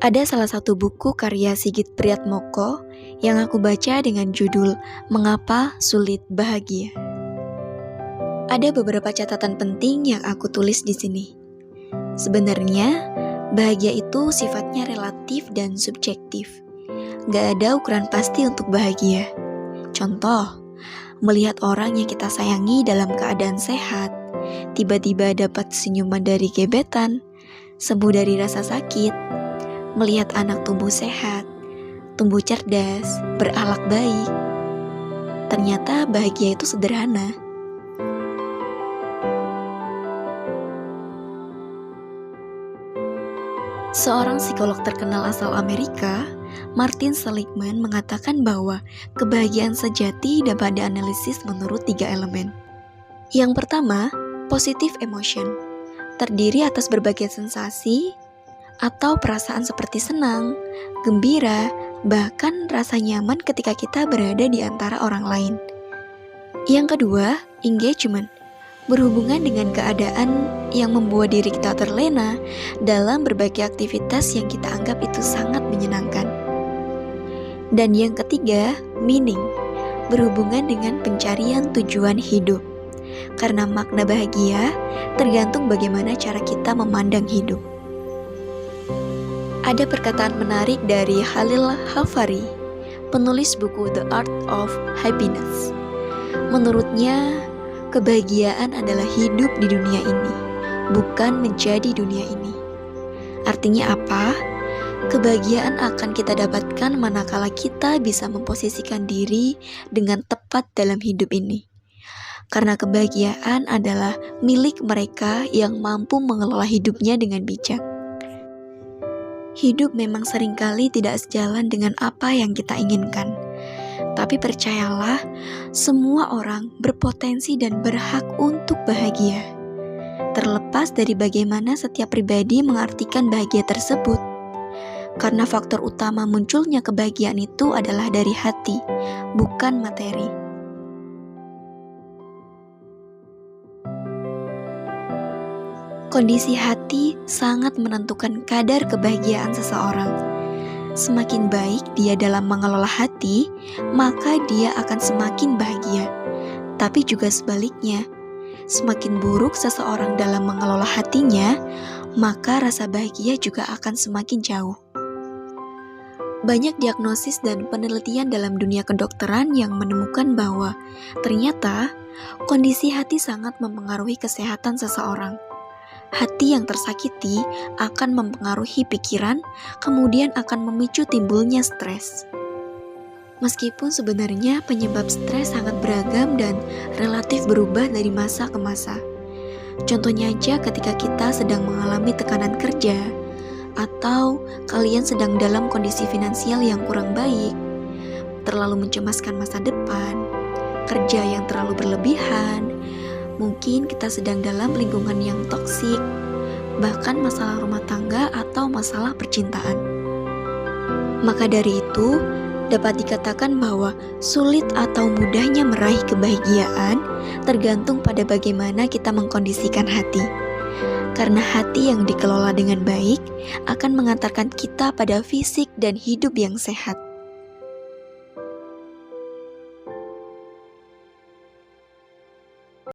Ada salah satu buku karya Sigit Priatmoko yang aku baca dengan judul Mengapa Sulit Bahagia. Ada beberapa catatan penting yang aku tulis di sini. Sebenarnya, bahagia itu sifatnya relatif dan subjektif. Gak ada ukuran pasti untuk bahagia. Contoh, melihat orang yang kita sayangi dalam keadaan sehat, tiba-tiba dapat senyuman dari gebetan, sembuh dari rasa sakit, melihat anak tumbuh sehat, tumbuh cerdas, berakhlak baik. Ternyata bahagia itu sederhana. Seorang psikolog terkenal asal Amerika, Martin Seligman, mengatakan bahwa kebahagiaan sejati dapat dianalisis menurut 3 elemen. Yang pertama, positive emotion, terdiri atas berbagai sensasi atau perasaan seperti senang, gembira, bahkan rasa nyaman ketika kita berada di antara orang lain. Yang kedua, engagement, berhubungan dengan keadaan yang membuat diri kita terlena dalam berbagai aktivitas yang kita anggap itu sangat menyenangkan. Dan yang ketiga, meaning, berhubungan dengan pencarian tujuan hidup. Karena makna bahagia tergantung bagaimana cara kita memandang hidup. Ada perkataan menarik dari Khalil Hafari, penulis buku The Art of Happiness. Menurutnya, kebahagiaan adalah hidup di dunia ini, bukan menjadi dunia ini. Artinya apa? Kebahagiaan akan kita dapatkan manakala kita bisa memposisikan diri dengan tepat dalam hidup ini. Karena kebahagiaan adalah milik mereka yang mampu mengelola hidupnya dengan bijak. Hidup memang seringkali tidak sejalan dengan apa yang kita inginkan. Tapi percayalah, semua orang berpotensi dan berhak untuk bahagia. Terlepas dari bagaimana setiap pribadi mengartikan bahagia tersebut. Karena faktor utama munculnya kebahagiaan itu adalah dari hati, bukan materi. Kondisi hati sangat menentukan kadar kebahagiaan seseorang. Semakin baik dia dalam mengelola hati, maka dia akan semakin bahagia. Tapi juga sebaliknya, semakin buruk seseorang dalam mengelola hatinya, maka rasa bahagia juga akan semakin jauh. Banyak diagnosis dan penelitian dalam dunia kedokteran yang menemukan bahwa ternyata kondisi hati sangat mempengaruhi kesehatan seseorang. Hati yang tersakiti akan mempengaruhi pikiran, kemudian akan memicu timbulnya stres. Meskipun sebenarnya penyebab stres sangat beragam dan relatif berubah dari masa ke masa. Contohnya aja ketika kita sedang mengalami tekanan kerja, atau kalian sedang dalam kondisi finansial yang kurang baik, terlalu mencemaskan masa depan, kerja yang terlalu berlebihan, mungkin kita sedang dalam lingkungan yang toksik, bahkan masalah rumah tangga atau masalah percintaan. Maka dari itu, dapat dikatakan bahwa sulit atau mudahnya meraih kebahagiaan tergantung pada bagaimana kita mengkondisikan hati. Karena hati yang dikelola dengan baik akan mengantarkan kita pada fisik dan hidup yang sehat.